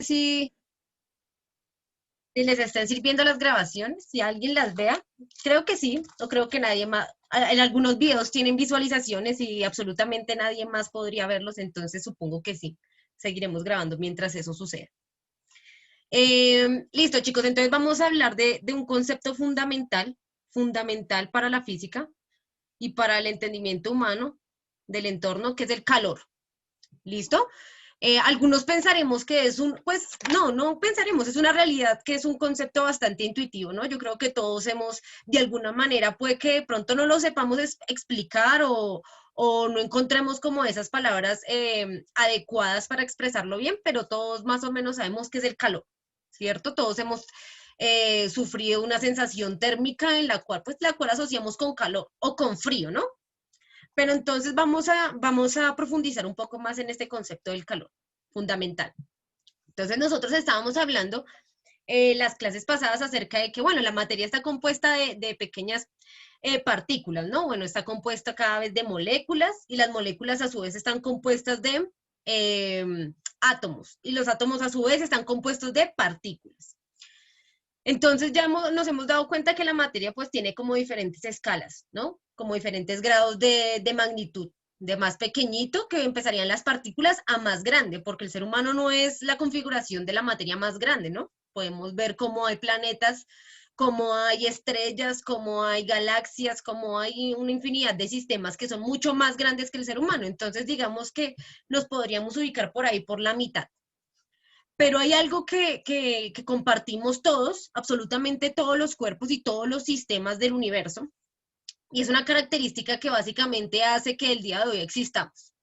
si les están sirviendo las grabaciones, si alguien las vea. Creo que sí, no creo que nadie más. En algunos videos tienen visualizaciones y absolutamente nadie más podría verlos, entonces supongo que sí. Seguiremos grabando mientras eso suceda. Listo, chicos, entonces vamos a hablar de un concepto fundamental para la física y para el entendimiento humano del entorno, que es el calor. ¿Listo? Algunos pensaremos que es pues no pensaremos, es una realidad que es un concepto bastante intuitivo, ¿no? Yo creo que todos hemos, de alguna manera, puede que de pronto no lo sepamos explicar o no encontremos como esas palabras adecuadas para expresarlo bien, pero todos más o menos sabemos qué es el calor, ¿cierto? Todos hemos sufrido una sensación térmica en pues, la cual asociamos con calor o con frío, ¿no? Pero entonces vamos a profundizar un poco más en este concepto del calor, fundamental. Entonces nosotros estábamos hablando las clases pasadas acerca de que, bueno, la materia está compuesta de pequeñas partículas, ¿no? Bueno, está compuesta cada vez de moléculas y las moléculas a su vez están compuestas de átomos y los átomos a su vez están compuestos de partículas. Entonces ya nos hemos dado cuenta que la materia pues tiene como diferentes escalas, ¿no? Como diferentes grados de magnitud, de más pequeñito que empezarían las partículas a más grande, porque el ser humano no es la configuración de la materia más grande, ¿no? Podemos ver cómo hay planetas, cómo hay estrellas, cómo hay galaxias, cómo hay una infinidad de sistemas que son mucho más grandes que el ser humano. Entonces digamos que nos podríamos ubicar por ahí por la mitad. Pero hay algo que compartimos todos, absolutamente todos los cuerpos y todos los sistemas del universo, y es una característica que básicamente hace que el día de hoy existamos.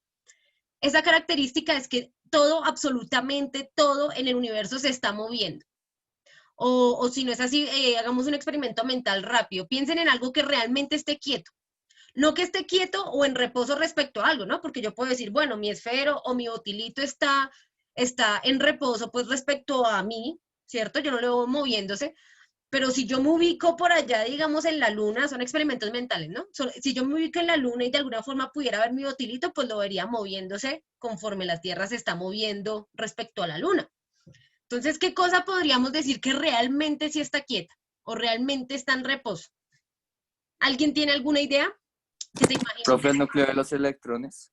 Esa característica es que todo, absolutamente todo en el universo se está moviendo. O si no es así, hagamos un experimento mental rápido. Piensen en algo que realmente esté quieto. No que esté quieto o en reposo respecto a algo, ¿no? Porque yo puedo decir, bueno, mi esfero o mi botilito está en reposo, pues respecto a mí, ¿cierto? Yo no lo veo moviéndose, pero si yo me ubico por allá, digamos, en la luna, son experimentos mentales, ¿no? Si yo me ubico en la luna y de alguna forma pudiera ver mi botilito, pues lo vería moviéndose conforme la Tierra se está moviendo respecto a la luna. Entonces, ¿qué cosa podríamos decir que realmente sí está quieta o realmente está en reposo? ¿Alguien tiene alguna idea? ¿Que se imagine? Profe, el núcleo de los electrones.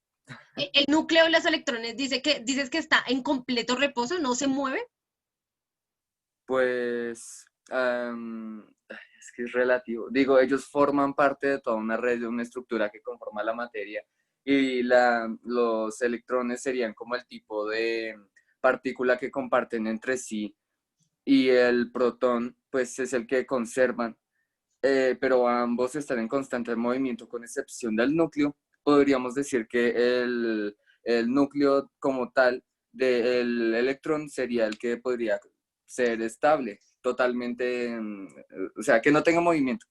El núcleo de los electrones dices que está en completo reposo, no se mueve. Pues es que es relativo. Digo, ellos forman parte de toda una red, de una estructura que conforma la materia y los electrones serían como el tipo de partícula que comparten entre sí y el protón pues es el que conservan, pero ambos están en constante movimiento con excepción del núcleo. Podríamos decir que el núcleo como tal del electrón sería el que podría ser estable, totalmente, o sea, que no tenga movimiento.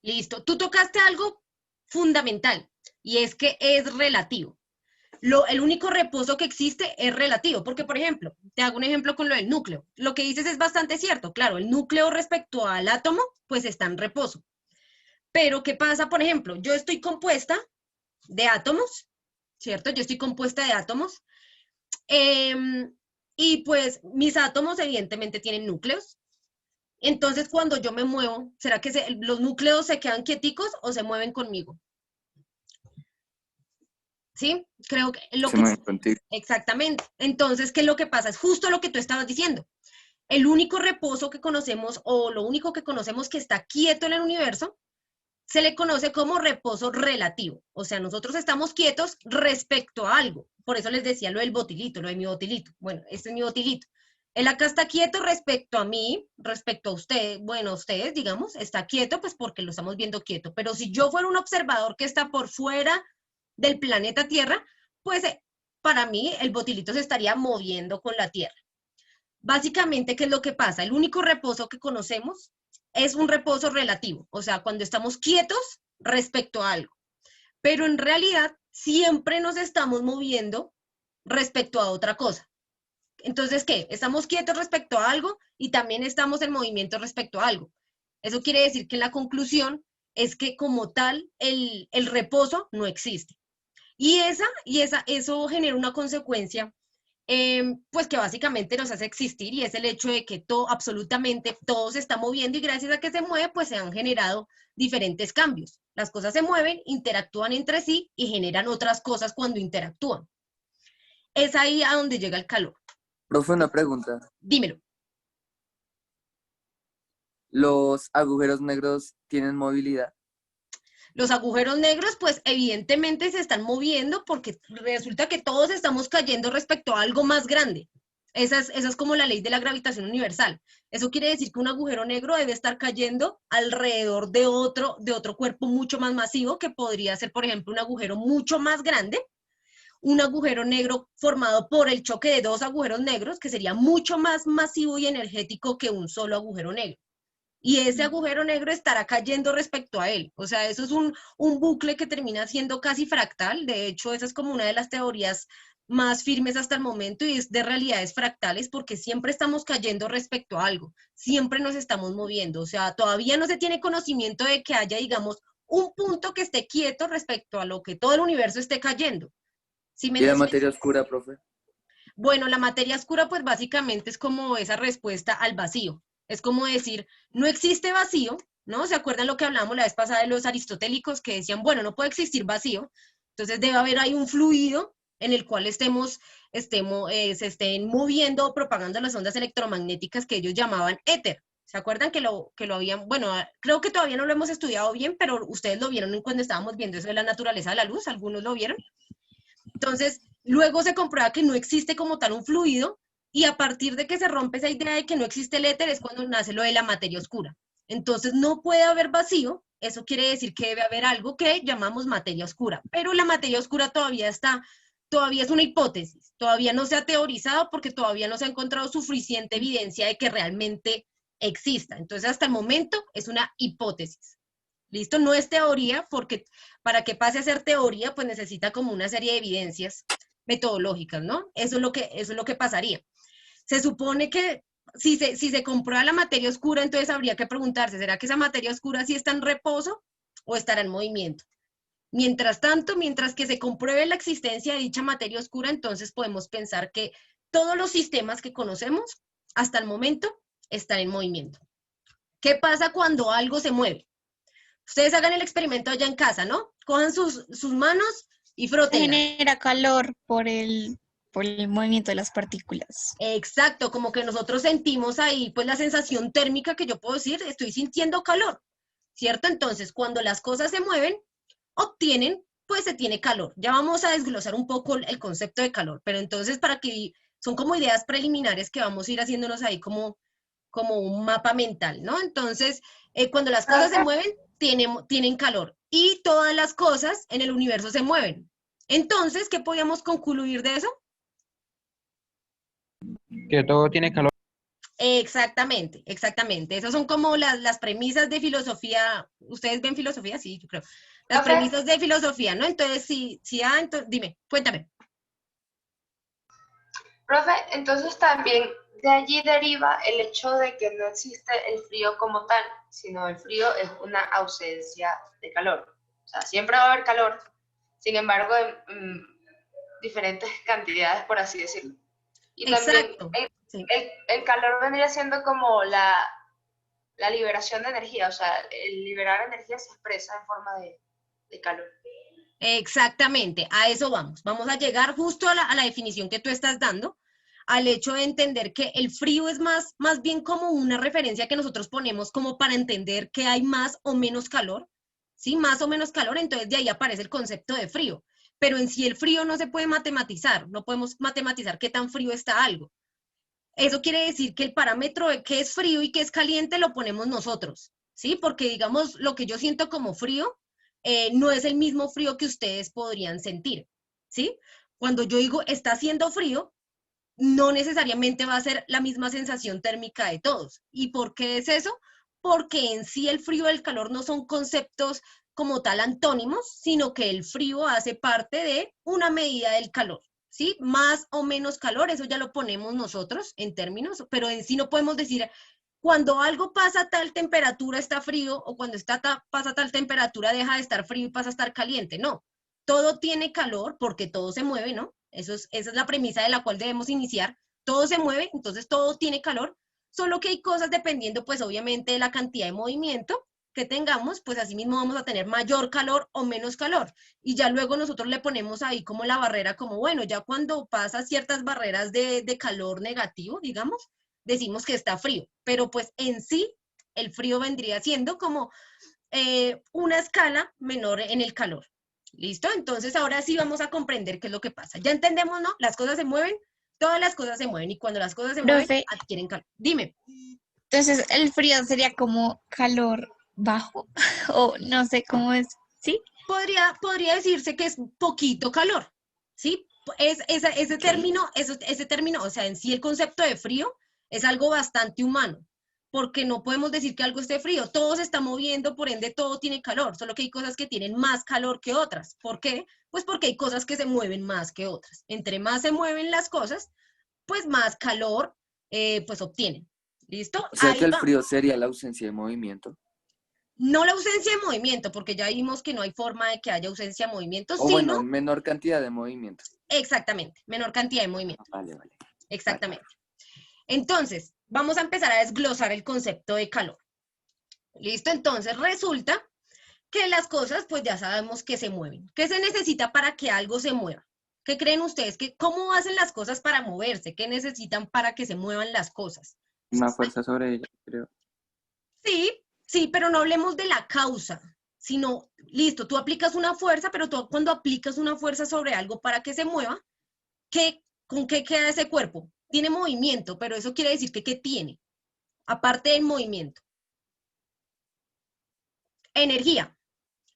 Listo. Tú tocaste algo fundamental y es que es relativo. El único reposo que existe es relativo, porque por ejemplo, te hago un ejemplo con lo del núcleo. Lo que dices es bastante cierto, claro, el núcleo respecto al átomo, pues está en reposo. Pero ¿qué pasa? Por ejemplo, yo estoy compuesta de átomos, ¿cierto? Yo estoy compuesta de átomos eh, y pues mis átomos evidentemente tienen núcleos. Entonces, cuando yo me muevo, ¿será que los núcleos se quedan quieticos o se mueven conmigo? ¿Sí? Creo que lo Se que... mueve contigo. Exactamente. Entonces, ¿qué es lo que pasa? Es justo lo que tú estabas diciendo. El único reposo que conocemos o lo único que conocemos que está quieto en el universo se le conoce como reposo relativo. O sea, nosotros estamos quietos respecto a algo. Por eso les decía lo del botilito, lo de mi botilito. Bueno, este es mi botilito. Él acá está quieto respecto a mí, respecto a usted, bueno, ustedes, digamos, está quieto pues porque lo estamos viendo quieto. Pero si yo fuera un observador que está por fuera del planeta Tierra, pues para mí el botilito se estaría moviendo con la Tierra. Básicamente, ¿qué es lo que pasa? El único reposo que conocemos es un reposo relativo, o sea, cuando estamos quietos respecto a algo. Pero en realidad siempre nos estamos moviendo respecto a otra cosa. Entonces, ¿qué? Estamos quietos respecto a algo y también estamos en movimiento respecto a algo. Eso quiere decir que la conclusión es que como tal el reposo no existe. Eso genera una consecuencia pues que básicamente nos hace existir y es el hecho de que todo, absolutamente todo se está moviendo y gracias a que se mueve, pues se han generado diferentes cambios. Las cosas se mueven, interactúan entre sí y generan otras cosas cuando interactúan. Es ahí a donde llega el calor. Profe, una pregunta. Dímelo. ¿Los agujeros negros tienen movilidad? Los agujeros negros, pues evidentemente se están moviendo porque resulta que todos estamos cayendo respecto a algo más grande. Esa es como la ley de la gravitación universal. Eso quiere decir que un agujero negro debe estar cayendo alrededor de otro cuerpo mucho más masivo, que podría ser, por ejemplo, un agujero mucho más grande, un agujero negro formado por el choque de dos agujeros negros, que sería mucho más masivo y energético que un solo agujero negro. Y ese agujero negro estará cayendo respecto a él. O sea, eso es un bucle que termina siendo casi fractal. De hecho, esa es como una de las teorías más firmes hasta el momento y es de realidades fractales porque siempre estamos cayendo respecto a algo, siempre nos estamos moviendo. O sea, todavía no se tiene conocimiento de que haya, digamos, un punto que esté quieto respecto a lo que todo el universo esté cayendo. ¿Sí me ¿Y la entiendes? materia oscura, profe? Bueno, la materia oscura pues básicamente es como esa respuesta al vacío. Es como decir, no existe vacío, ¿no? ¿Se acuerdan lo que hablamos la vez pasada de los aristotélicos que decían, bueno, no puede existir vacío, entonces debe haber ahí un fluido en el cual se estén moviendo o propagando las ondas electromagnéticas que ellos llamaban éter. ¿Se acuerdan que lo habían, bueno, creo que todavía no lo hemos estudiado bien, pero ustedes lo vieron cuando estábamos viendo eso de la naturaleza de la luz, algunos lo vieron? Entonces, luego se comprueba que no existe como tal un fluido y a partir de que se rompe esa idea de que no existe el éter es cuando nace lo de la materia oscura. Entonces, no puede haber vacío, eso quiere decir que debe haber algo que llamamos materia oscura, pero la materia oscura todavía es una hipótesis, todavía no se ha teorizado porque todavía no se ha encontrado suficiente evidencia de que realmente exista. Entonces, hasta el momento es una hipótesis. ¿Listo? No es teoría, porque para que pase a ser teoría, pues necesita como una serie de evidencias metodológicas, ¿no? Eso es lo que pasaría. Se supone que si se comprueba la materia oscura, entonces habría que preguntarse, ¿será que esa materia oscura sí está en reposo o estará en movimiento? Mientras tanto, mientras que se compruebe la existencia de dicha materia oscura, entonces podemos pensar que todos los sistemas que conocemos hasta el momento están en movimiento. ¿Qué pasa cuando algo se mueve? Ustedes hagan el experimento allá en casa, ¿no? Cojan sus manos y Se frótenlas. genera calor por el movimiento de las partículas. Exacto, como que nosotros sentimos ahí, pues la sensación térmica que yo puedo decir, estoy sintiendo calor, ¿cierto? Entonces, cuando las cosas se mueven, obtienen, pues se tiene calor. Ya vamos a desglosar un poco el concepto de calor, pero entonces para que son como ideas preliminares que vamos a ir haciéndonos ahí como un mapa mental, ¿no? Entonces, cuando las cosas se mueven, tienen calor y todas las cosas en el universo se mueven. Entonces, ¿qué podríamos concluir de eso? Que todo tiene calor. Exactamente, exactamente. Esas son como las premisas de filosofía. ¿Ustedes ven filosofía? Sí, yo creo. Las Profe, premisas de filosofía, ¿no? Entonces, entonces, dime, cuéntame. profe, entonces también de allí deriva el hecho de que no existe el frío como tal, sino el frío es una ausencia de calor. O sea, siempre va a haber calor, sin embargo, en diferentes cantidades, por así decirlo. Y también Exacto. Sí. el calor vendría siendo como la liberación de energía, o sea, el liberar energía se expresa en forma de calor. Exactamente, a eso vamos. Vamos a llegar justo a la definición que tú estás dando, al hecho de entender que el frío es más bien como una referencia que nosotros ponemos como para entender que hay más o menos calor, ¿sí? Más o menos calor, entonces de ahí aparece el concepto de frío. Pero en sí el frío no se puede matematizar, no podemos matematizar qué tan frío está algo. Eso quiere decir que el parámetro de qué es frío y qué es caliente lo ponemos nosotros, ¿sí? Porque digamos, lo que yo siento como frío no es el mismo frío que ustedes podrían sentir, ¿sí? Cuando yo digo está haciendo frío, no necesariamente va a ser la misma sensación térmica de todos. ¿Y por qué es eso? Porque en sí el frío y el calor no son conceptos como tal antónimos, sino que el frío hace parte de una medida del calor. ¿Sí? Más o menos calor, eso ya lo ponemos nosotros en términos, pero en sí no podemos decir cuando algo pasa a tal temperatura está frío o cuando pasa a tal temperatura deja de estar frío y pasa a estar caliente. No, todo tiene calor porque todo se mueve, ¿no? Esa es la premisa de la cual debemos iniciar. Todo se mueve, entonces todo tiene calor, solo que hay cosas dependiendo, pues obviamente, de la cantidad de movimiento que tengamos, pues así mismo vamos a tener mayor calor o menos calor. Y ya luego nosotros le ponemos ahí como la barrera, como bueno, ya cuando pasa ciertas barreras de calor negativo, digamos, decimos que está frío. Pero pues en sí, el frío vendría siendo como una escala menor en el calor. ¿Listo? Entonces ahora sí vamos a comprender qué es lo que pasa. Ya entendemos, ¿no? Las cosas se mueven, todas las cosas se mueven y cuando las cosas se mueven, Profe, adquieren calor. Dime. entonces el frío sería como calor bajo, o no sé cómo es, ¿sí? Podría decirse que es poquito calor, ¿sí? Ese Ok. término, ese término, o sea, en sí el concepto de frío es algo bastante humano, porque no podemos decir que algo esté frío, todo se está moviendo, por ende todo tiene calor, solo que hay cosas que tienen más calor que otras. ¿Por qué? Pues porque hay cosas que se mueven más que otras. Entre más se mueven las cosas, pues más calor pues obtienen. ¿Listo? O sea que Ahí el va. frío sería la ausencia de movimiento. No la ausencia de movimiento, porque ya vimos que no hay forma de que haya ausencia de movimiento, O bueno, sino menor cantidad de movimiento. exactamente, menor cantidad de Ah, movimiento. vale, vale. Vale, Exactamente. Entonces, vamos a empezar a desglosar el concepto de calor. ¿Listo? Entonces, resulta que las cosas, pues ya sabemos que se mueven. ¿Qué se necesita para que algo se mueva? ¿Qué creen ustedes? ¿Cómo hacen las cosas para moverse? ¿Qué necesitan para que se muevan las cosas? una fuerza sobre ella, creo. Sí, sí, pero no hablemos de la causa, sino, listo, tú aplicas una fuerza, pero tú cuando aplicas una fuerza sobre algo para que se mueva, ¿con qué queda ese cuerpo? Tiene movimiento, pero eso quiere decir que ¿qué tiene? Aparte del movimiento. Energía,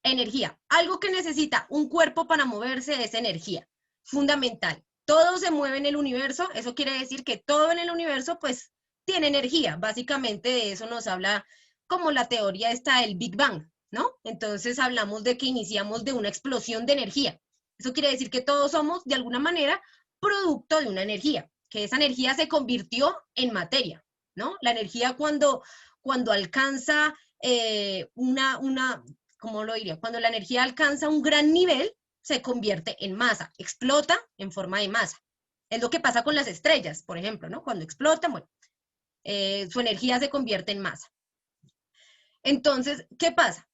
energía. Algo que necesita un cuerpo para moverse es energía, fundamental. Todo se mueve en el universo, eso quiere decir que todo en el universo pues tiene energía. Básicamente de eso nos habla como la teoría esta del Big Bang, ¿no? Entonces hablamos de que iniciamos de una explosión de energía. Eso quiere decir que todos somos de alguna manera producto de una energía, que esa energía se convirtió en materia, ¿no? La energía cuando alcanza ¿cómo lo diría? Cuando la energía alcanza un gran nivel, se convierte en masa, explota en forma de masa. Es lo que pasa con las estrellas, por ejemplo, ¿no? Cuando explotan, bueno, su energía se convierte en masa. Entonces, ¿qué pasa?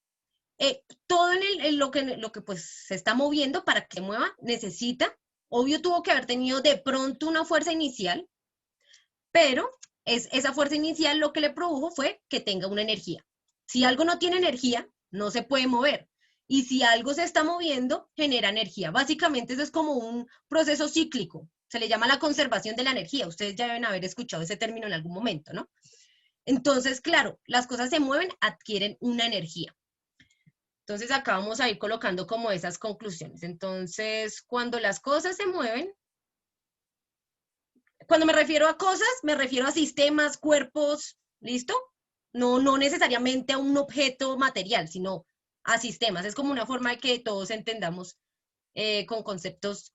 Todo en lo que pues se está moviendo para que mueva necesita, obvio tuvo que haber tenido de pronto una fuerza inicial, pero esa fuerza inicial lo que le produjo fue que tenga una energía. Si algo no tiene energía, no se puede mover. Y si algo se está moviendo, genera energía. Básicamente eso es como un proceso cíclico. Se le llama la conservación de la energía. Ustedes ya deben haber escuchado ese término en algún momento, ¿no? Entonces, claro, las cosas se mueven, adquieren una energía. Entonces acá vamos a ir colocando como esas conclusiones. Entonces, cuando las cosas se mueven, cuando me refiero a cosas, me refiero a sistemas, cuerpos, ¿listo? No necesariamente a un objeto material, sino a sistemas. Es como una forma de que todos entendamos con conceptos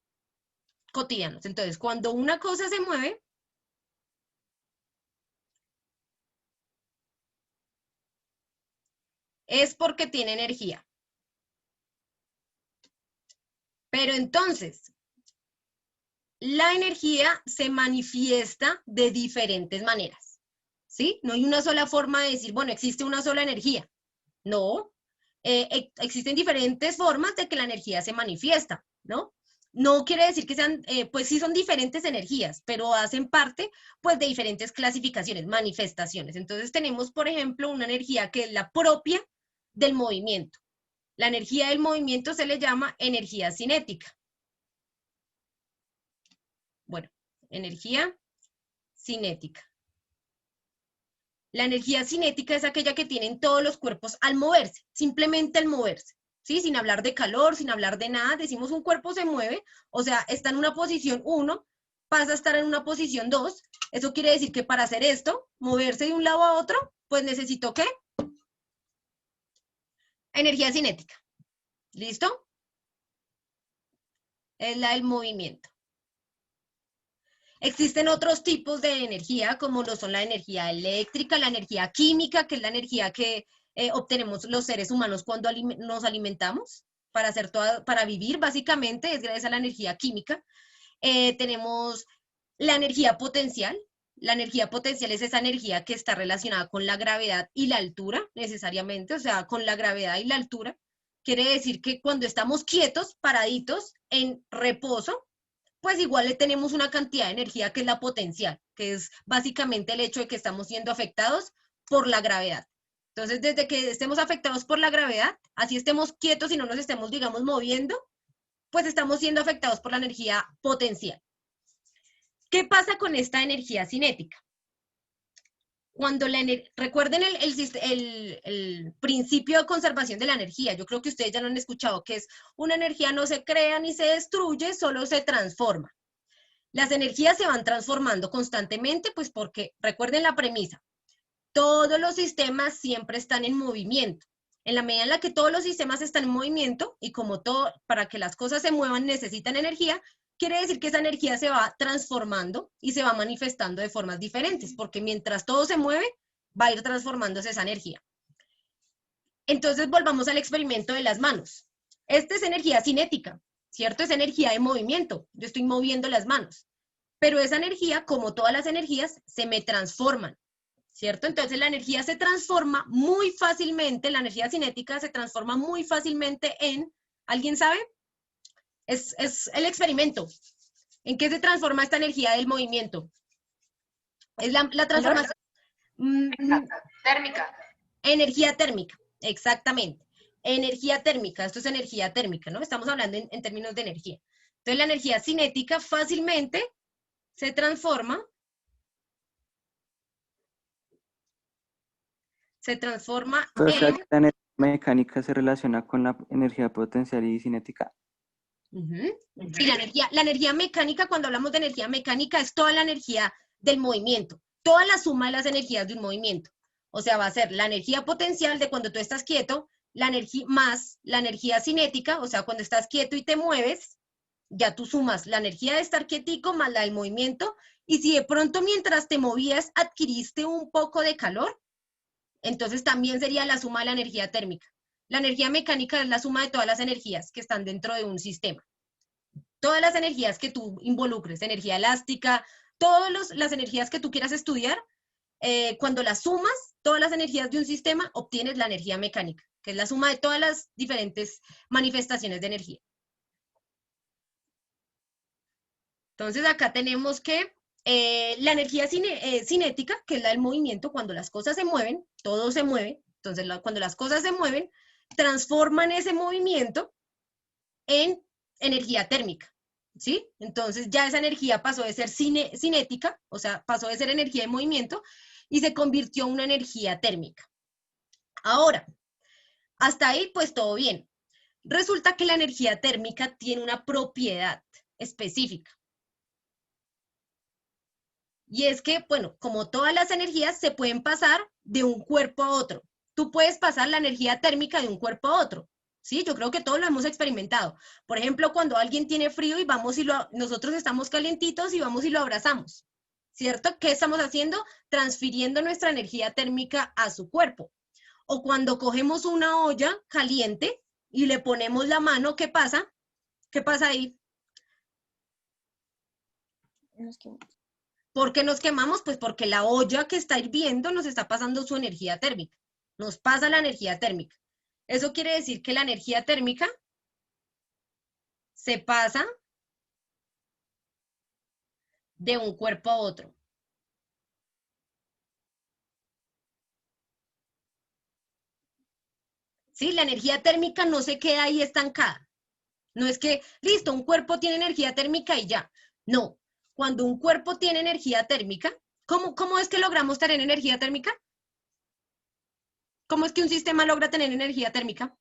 cotidianos. Entonces, cuando una cosa se mueve, es porque tiene energía. Pero entonces, la energía se manifiesta de diferentes maneras, ¿sí? No hay una sola forma de decir, bueno, existe una sola energía. No, existen diferentes formas de que la energía se manifiesta, ¿no? No quiere decir que sean, pues sí son diferentes energías, pero hacen parte, pues, de diferentes clasificaciones, manifestaciones. Entonces tenemos, por ejemplo, una energía que es la propia del movimiento. La energía del movimiento se le llama energía cinética. Bueno, energía cinética. La energía cinética es aquella que tienen todos los cuerpos al moverse, simplemente al moverse, ¿sí? Sin hablar de calor, sin hablar de nada, decimos un cuerpo se mueve, o sea, está en una posición 1, pasa a estar en una posición 2, eso quiere decir que para hacer esto, moverse de un lado a otro, pues necesito, ¿qué? Energía cinética, ¿listo? Es la del movimiento. Existen otros tipos de energía, como lo son la energía eléctrica, la energía química, que es la energía que obtenemos los seres humanos cuando nos alimentamos para vivir, básicamente, es gracias a la energía química. Tenemos la energía potencial. La energía potencial es esa energía que está relacionada con la gravedad y la altura, necesariamente, o sea, con la gravedad y la altura. Quiere decir que cuando estamos quietos, paraditos, en reposo, pues igual le tenemos una cantidad de energía que es la potencial, que es básicamente el hecho de que estamos siendo afectados por la gravedad. Entonces, desde que estemos afectados por la gravedad, así estemos quietos y no nos estemos, digamos, moviendo, pues estamos siendo afectados por la energía potencial. ¿Qué pasa con esta energía cinética? Cuando recuerden el principio de conservación de la energía, yo creo que ustedes ya lo han escuchado, que es una energía no se crea ni se destruye, solo se transforma. Las energías se van transformando constantemente, pues porque, recuerden la premisa, todos los sistemas siempre están en movimiento. En la medida en la que todos los sistemas están en movimiento, y como todo, para que las cosas se muevan necesitan energía, quiere decir que esa energía se va transformando y se va manifestando de formas diferentes, porque mientras todo se mueve, va a ir transformándose esa energía. Entonces volvamos al experimento de las manos. Esta es energía cinética, ¿cierto? Es energía de movimiento. Yo estoy moviendo las manos. Pero esa energía, como todas las energías, se me transforman, ¿cierto? Entonces la energía se transforma muy fácilmente, la energía cinética se transforma muy fácilmente en, ¿alguien sabe? Es el experimento. ¿En qué se transforma esta energía del movimiento? Es la transformación. Térmica. Energía térmica, exactamente. Energía térmica, esto es energía térmica, ¿no? Estamos hablando en términos de energía. Entonces la energía cinética fácilmente se transforma O sea, que la energía mecánica se relaciona con la energía potencial y cinética. Sí, la energía mecánica, cuando hablamos de energía mecánica, es toda la energía del movimiento, toda la suma de las energías de un movimiento. O sea, va a ser la energía potencial de cuando tú estás quieto, la energía más la energía cinética, o sea, cuando estás quieto y te mueves, ya tú sumas la energía de estar quietico más la del movimiento, y si de pronto mientras te movías adquiriste un poco de calor, entonces también sería la suma de la energía térmica. La energía mecánica es la suma de todas las energías que están dentro de un sistema. Todas las energías que tú involucres, energía elástica, todas las energías que tú quieras estudiar, cuando las sumas, todas las energías de un sistema, obtienes la energía mecánica, que es la suma de todas las diferentes manifestaciones de energía. Entonces acá tenemos que la energía cinética, que es la del movimiento, cuando las cosas se mueven, todo se mueve, entonces cuando las cosas se mueven, transforman ese movimiento en energía térmica, ¿sí? Entonces ya esa energía pasó de ser cinética, o sea, pasó de ser energía de movimiento, y se convirtió en una energía térmica. Ahora, hasta ahí pues todo bien. Resulta que la energía térmica tiene una propiedad específica. Y es que, bueno, como todas las energías se pueden pasar de un cuerpo a otro. Tú puedes pasar la energía térmica de un cuerpo a otro, ¿sí? Yo creo que todos lo hemos experimentado. Por ejemplo, cuando alguien tiene frío y vamos y nosotros estamos calientitos y vamos y lo abrazamos, ¿cierto? ¿Qué estamos haciendo? Transfiriendo nuestra energía térmica a su cuerpo. O cuando cogemos una olla caliente y le ponemos la mano, ¿qué pasa? ¿Qué pasa ahí? ¿Por qué nos quemamos? Pues porque la olla que está hirviendo nos está pasando su energía térmica. Nos pasa la energía térmica. Eso quiere decir que la energía térmica se pasa de un cuerpo a otro. ¿Sí? La energía térmica no se queda ahí estancada. No es que, listo, un cuerpo tiene energía térmica y ya. No. Cuando un cuerpo tiene energía térmica, ¿cómo es que logramos tener energía térmica? ¿Cómo es que un sistema logra tener energía térmica?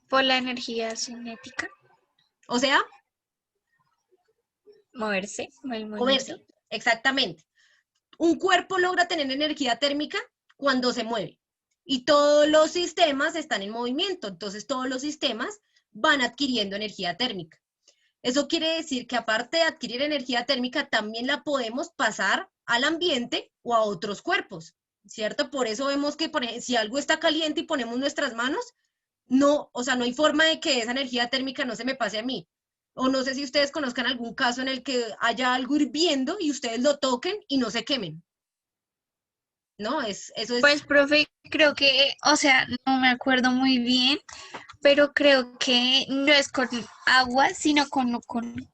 Por la energía cinética, O sea, moverse, el movimiento. moverse. Exactamente. Un cuerpo logra tener energía térmica cuando se mueve. Y todos los sistemas están en movimiento. Entonces, todos los sistemas van adquiriendo energía térmica. Eso quiere decir que aparte de adquirir energía térmica, también la podemos pasar al ambiente o a otros cuerpos, ¿cierto? Por eso vemos que si algo está caliente y ponemos nuestras manos, no, o sea, no hay forma de que esa energía térmica no se me pase a mí. O no sé si ustedes conozcan algún caso en el que haya algo hirviendo y ustedes lo toquen y no se quemen. ¿No? Eso es, Pues, profe, creo que, o sea, no me acuerdo muy bien, pero creo que no es con agua, sino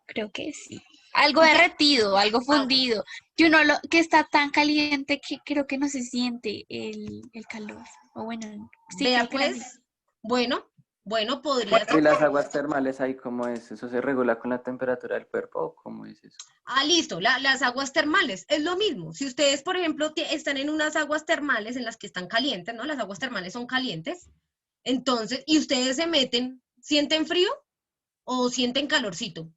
creo que sí. Algo o sea, derretido, algo agua. fundido, que está tan caliente que creo que no se siente el calor. O bueno, sí, Vea creo que era así. pues, bueno, podría ¿Y ser. las aguas termales ahí cómo es? ¿Eso se regula con la temperatura del cuerpo o cómo es eso? Ah, listo, las aguas termales, es lo mismo. Si ustedes, por ejemplo, están en unas aguas termales en las que están calientes, ¿no? Las aguas termales son calientes, entonces, y ustedes se meten, ¿sienten frío o sienten calorcito?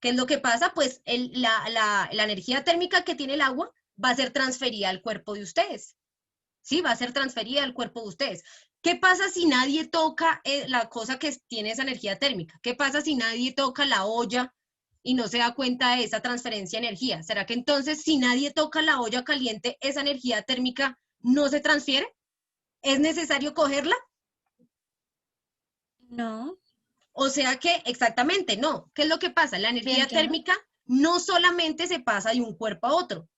¿Qué es lo que pasa? Pues la energía térmica que tiene el agua va a ser transferida al cuerpo de ustedes. ¿Sí? Va a ser transferida al cuerpo de ustedes. ¿Qué pasa si nadie toca la cosa que tiene esa energía térmica? ¿Qué pasa si nadie toca la olla y no se da cuenta de esa transferencia de energía? ¿Será que entonces si nadie toca la olla caliente, esa energía térmica no se transfiere? ¿Es necesario cogerla? No, O sea que exactamente no. ¿Qué es lo que pasa? La bien energía que no. térmica no solamente se pasa de un cuerpo a otro.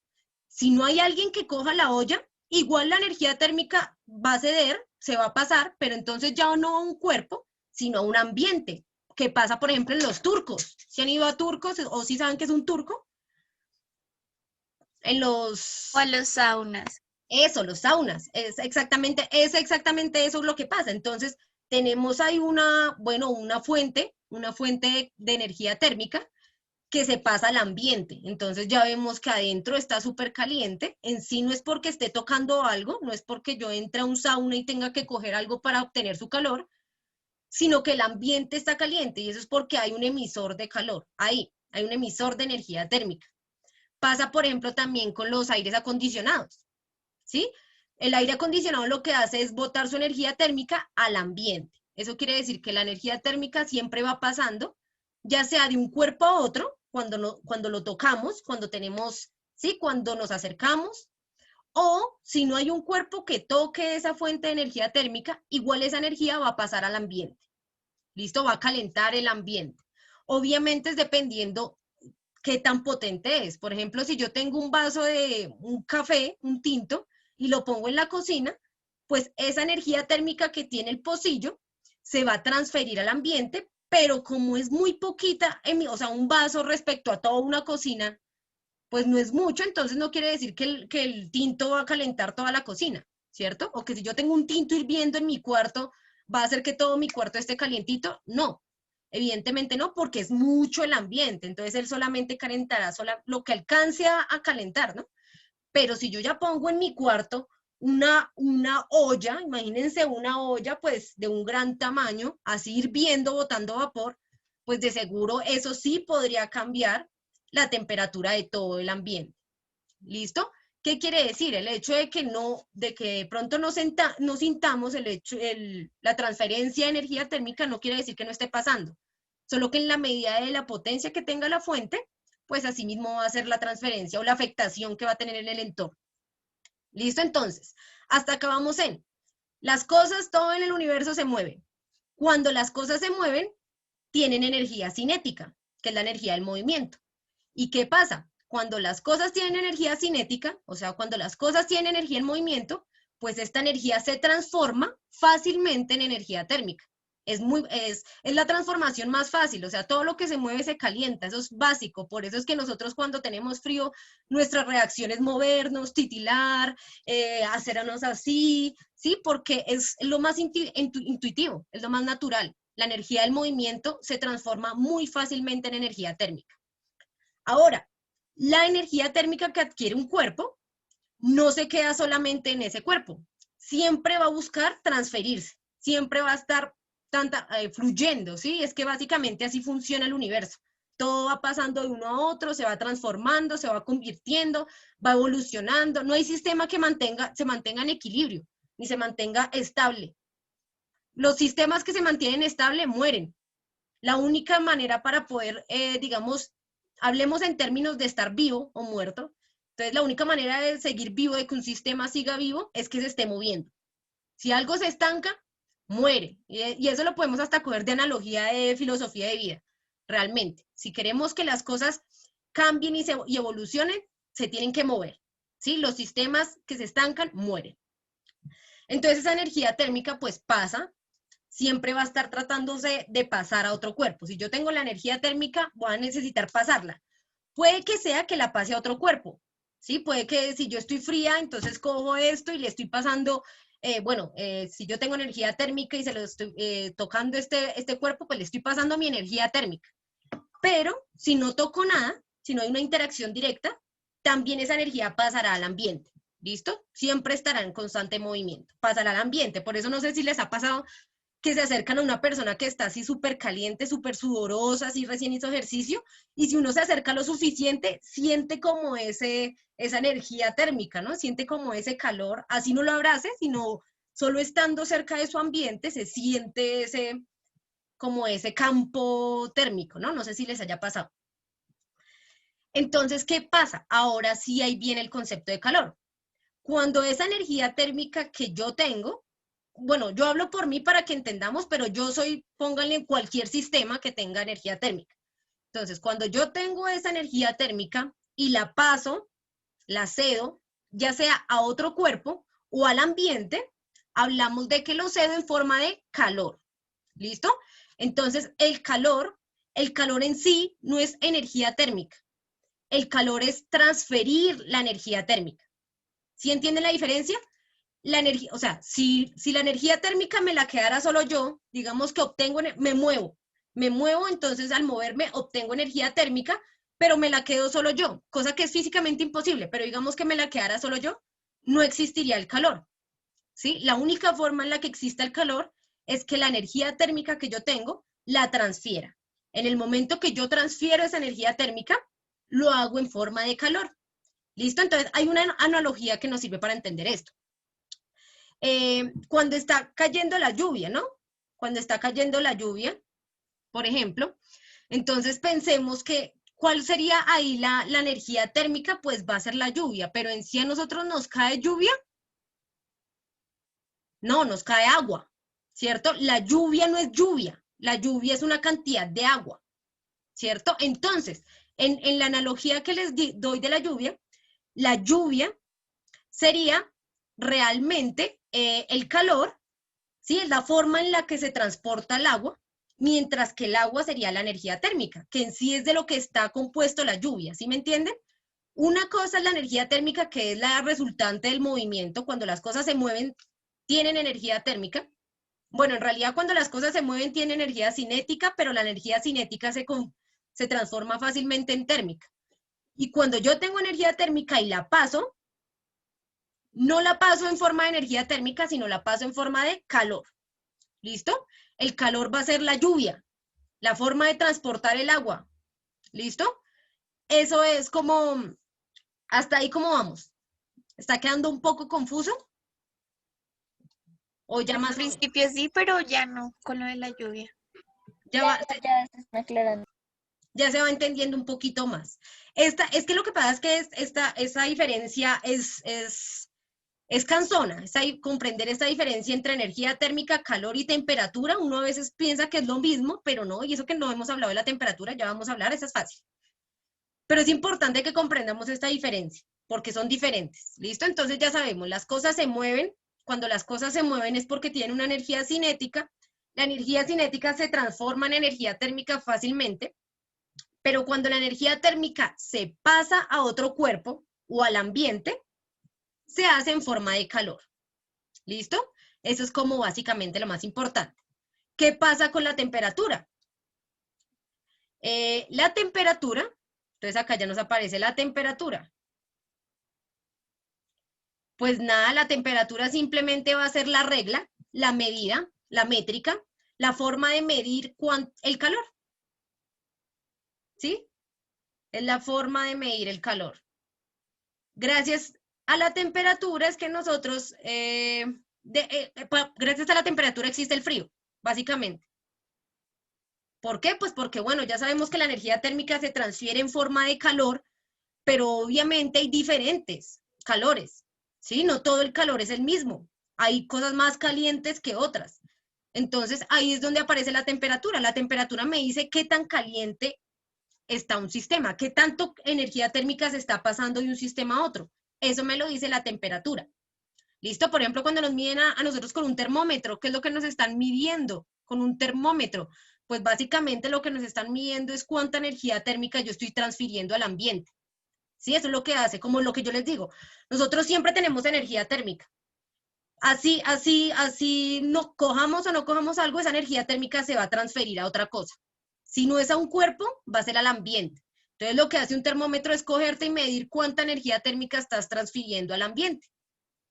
Si no hay alguien que coja la olla, igual la energía térmica va a ceder, se va a pasar, pero entonces ya no a un cuerpo, sino a un ambiente, que pasa, por ejemplo, en los turcos. ¿Si han ido a turcos o si saben qué es un turco? En O a los... los saunas. Eso, los saunas. Es exactamente eso lo que pasa. Entonces, tenemos ahí una fuente de energía térmica que se pasa al ambiente. Entonces ya vemos que adentro está súper caliente. En sí no es porque esté tocando algo, no es porque yo entre a un sauna y tenga que coger algo para obtener su calor, sino que el ambiente está caliente y eso es porque hay un emisor de calor. Ahí hay un emisor de energía térmica. Pasa, por ejemplo, también con los aires acondicionados, ¿sí? El aire acondicionado lo que hace es botar su energía térmica al ambiente. Eso quiere decir que la energía térmica siempre va pasando, ya sea de un cuerpo a otro, cuando lo tocamos, cuando tenemos, ¿sí? Cuando nos acercamos, o si no hay un cuerpo que toque esa fuente de energía térmica, igual esa energía va a pasar al ambiente. ¿Listo? Va a calentar el ambiente. Obviamente es dependiendo qué tan potente es. Por ejemplo, si yo tengo un vaso de un café, un tinto, y lo pongo en la cocina, pues esa energía térmica que tiene el pocillo se va a transferir al ambiente, pero como es muy poquita, o sea, un vaso respecto a toda una cocina, pues no es mucho, entonces no quiere decir que el tinto va a calentar toda la cocina, ¿cierto? O que si yo tengo un tinto hirviendo en mi cuarto, va a hacer que todo mi cuarto esté calientito. No, evidentemente no, porque es mucho el ambiente, entonces él solamente calentará lo que alcance a calentar, ¿no? Pero si yo ya pongo en mi cuarto una olla, imagínense una olla pues de un gran tamaño, así hirviendo, botando vapor, pues de seguro eso sí podría cambiar la temperatura de todo el ambiente. ¿Listo? ¿Qué quiere decir? El hecho de que de pronto no sintamos la transferencia de energía térmica no quiere decir que no esté pasando, solo que en la medida de la potencia que tenga la fuente, pues así mismo va a ser la transferencia o la afectación que va a tener en el entorno. ¿Listo? Entonces, hasta acá vamos en, las cosas, todo en el universo se mueve. Cuando las cosas se mueven, tienen energía cinética, que es la energía del movimiento. ¿Y qué pasa? Cuando las cosas tienen energía cinética, o sea, cuando las cosas tienen energía en movimiento, pues esta energía se transforma fácilmente en energía térmica. Es la transformación más fácil, o sea, todo lo que se mueve se calienta, eso es básico, por eso es que nosotros cuando tenemos frío, nuestra reacción es movernos, titilar, hacernos así, ¿sí? Porque es lo más intuitivo, es lo más natural. La energía del movimiento se transforma muy fácilmente en energía térmica. Ahora, la energía térmica que adquiere un cuerpo no se queda solamente en ese cuerpo, siempre va a buscar transferirse, siempre va a estar fluyendo, ¿sí? Es que básicamente así funciona el universo. Todo va pasando de uno a otro, se va transformando, se va convirtiendo, va evolucionando. No hay sistema que se mantenga en equilibrio, ni se mantenga estable. Los sistemas que se mantienen estables mueren. La única manera para poder, digamos, hablemos en términos de estar vivo o muerto, entonces la única manera de seguir vivo, de que un sistema siga vivo, es que se esté moviendo. Si algo se estanca, muere. Y eso lo podemos hasta coger de analogía de filosofía de vida, realmente. Si queremos que las cosas cambien y evolucionen, se tienen que mover, ¿sí? Los sistemas que se estancan mueren. Entonces esa energía térmica pues pasa, siempre va a estar tratándose de pasar a otro cuerpo. Si yo tengo la energía térmica, voy a necesitar pasarla. Puede que sea que la pase a otro cuerpo, ¿sí? Puede que si yo estoy fría, entonces cojo esto y le estoy pasando, si yo tengo energía térmica y se lo estoy tocando este cuerpo, pues le estoy pasando mi energía térmica. Pero si no toco nada, si no hay una interacción directa, también esa energía pasará al ambiente. ¿Listo? Siempre estará en constante movimiento. Pasará al ambiente. Por eso no sé si les ha pasado que se acercan a una persona que está así súper caliente, súper sudorosa, así recién hizo ejercicio, y si uno se acerca lo suficiente, siente como esa energía térmica, ¿no? Siente como ese calor, así no lo abrace, sino solo estando cerca de su ambiente se siente como ese campo térmico, ¿no? No sé si les haya pasado. Entonces, ¿qué pasa? Ahora sí ahí viene el concepto de calor. Cuando esa energía térmica que yo tengo, bueno, yo hablo por mí para que entendamos, pero yo soy, pónganle en cualquier sistema que tenga energía térmica. Entonces, cuando yo tengo esa energía térmica y la paso, la cedo, ya sea a otro cuerpo o al ambiente, hablamos de que lo cedo en forma de calor. ¿Listo? Entonces, el calor en sí no es energía térmica. El calor es transferir la energía térmica. ¿Sí entienden la diferencia? La energía, o sea, si la energía térmica me la quedara solo yo, digamos que me muevo, entonces al moverme obtengo energía térmica, pero me la quedo solo yo, cosa que es físicamente imposible, pero digamos que me la quedara solo yo, no existiría el calor, ¿sí? La única forma en la que exista el calor es que la energía térmica que yo tengo la transfiera. En el momento que yo transfiero esa energía térmica, lo hago en forma de calor. ¿Listo? Entonces hay una analogía que nos sirve para entender esto. Cuando está cayendo la lluvia, ¿no? Cuando está cayendo la lluvia, por ejemplo, entonces pensemos que, ¿cuál sería ahí la energía térmica? Pues va a ser la lluvia, pero en sí a nosotros nos cae lluvia. No, nos cae agua, ¿cierto? La lluvia no es lluvia, la lluvia es una cantidad de agua, ¿cierto? Entonces, en la analogía que les doy de la lluvia sería realmente el calor, ¿sí? Es la forma en la que se transporta el agua, mientras que el agua sería la energía térmica, que en sí es de lo que está compuesto la lluvia, ¿sí me entienden? Una cosa es la energía térmica, que es la resultante del movimiento. Cuando las cosas se mueven, tienen energía térmica. Bueno, en realidad cuando las cosas se mueven, tienen energía cinética, pero la energía cinética se transforma fácilmente en térmica. Y cuando yo tengo energía térmica y la paso, no la paso en forma de energía térmica, sino la paso en forma de calor. ¿Listo? El calor va a ser la lluvia, la forma de transportar el agua. ¿Listo? Eso es como, hasta ahí cómo vamos. ¿Está quedando un poco confuso? ¿O ya Al más? principio sí, pero ya no, con lo de la lluvia. Ya Ya se está aclarando. ya se va entendiendo un poquito más. Es que lo que pasa es que esa diferencia es cansona, comprender esta diferencia entre energía térmica, calor y temperatura. Uno a veces piensa que es lo mismo, pero no, y eso que no hemos hablado de la temperatura, ya vamos a hablar, esa es fácil. Pero es importante que comprendamos esta diferencia, porque son diferentes, ¿listo? Entonces ya sabemos, las cosas se mueven, cuando las cosas se mueven es porque tienen una energía cinética, la energía cinética se transforma en energía térmica fácilmente, pero cuando la energía térmica se pasa a otro cuerpo o al ambiente, se hace en forma de calor. ¿Listo? Eso es como básicamente lo más importante. ¿Qué pasa con la temperatura? La temperatura, entonces acá ya nos aparece la temperatura. Pues nada, la temperatura simplemente va a ser la regla, la medida, la métrica, la forma de medir el calor. ¿Sí? Es la forma de medir el calor. Gracias a la temperatura es que nosotros, gracias a la temperatura existe el frío, básicamente. ¿Por qué? Pues porque, bueno, ya sabemos que la energía térmica se transfiere en forma de calor, pero obviamente hay diferentes calores, ¿sí? No todo el calor es el mismo. Hay cosas más calientes que otras. Entonces, ahí es donde aparece la temperatura. La temperatura me dice qué tan caliente está un sistema, qué tanto energía térmica se está pasando de un sistema a otro. Eso me lo dice la temperatura. ¿Listo? Por ejemplo, cuando nos miden a nosotros con un termómetro, ¿qué es lo que nos están midiendo con un termómetro? Pues básicamente lo que nos están midiendo es cuánta energía térmica yo estoy transfiriendo al ambiente. ¿Sí? Eso es lo que hace, como lo que yo les digo. Nosotros siempre tenemos energía térmica. Así no cojamos o no cojamos algo, esa energía térmica se va a transferir a otra cosa. Si no es a un cuerpo, va a ser al ambiente. Entonces lo que hace un termómetro es cogerte y medir cuánta energía térmica estás transfiriendo al ambiente.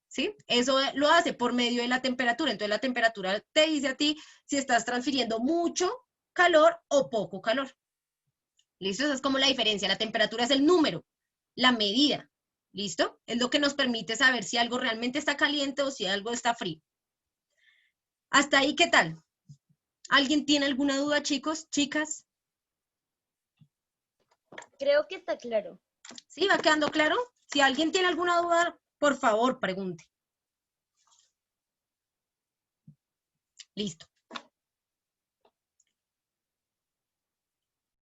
¿Sí? Eso lo hace por medio de la temperatura. Entonces la temperatura te dice a ti si estás transfiriendo mucho calor o poco calor. ¿Listo? Esa es como la diferencia. La temperatura es el número, la medida. ¿Listo? Es lo que nos permite saber si algo realmente está caliente o si algo está frío. Hasta ahí, ¿qué tal? ¿Alguien tiene alguna duda, chicos, chicas? Creo que está claro. ¿Sí? ¿Va quedando claro? Si alguien tiene alguna duda, por favor, pregunte. Listo.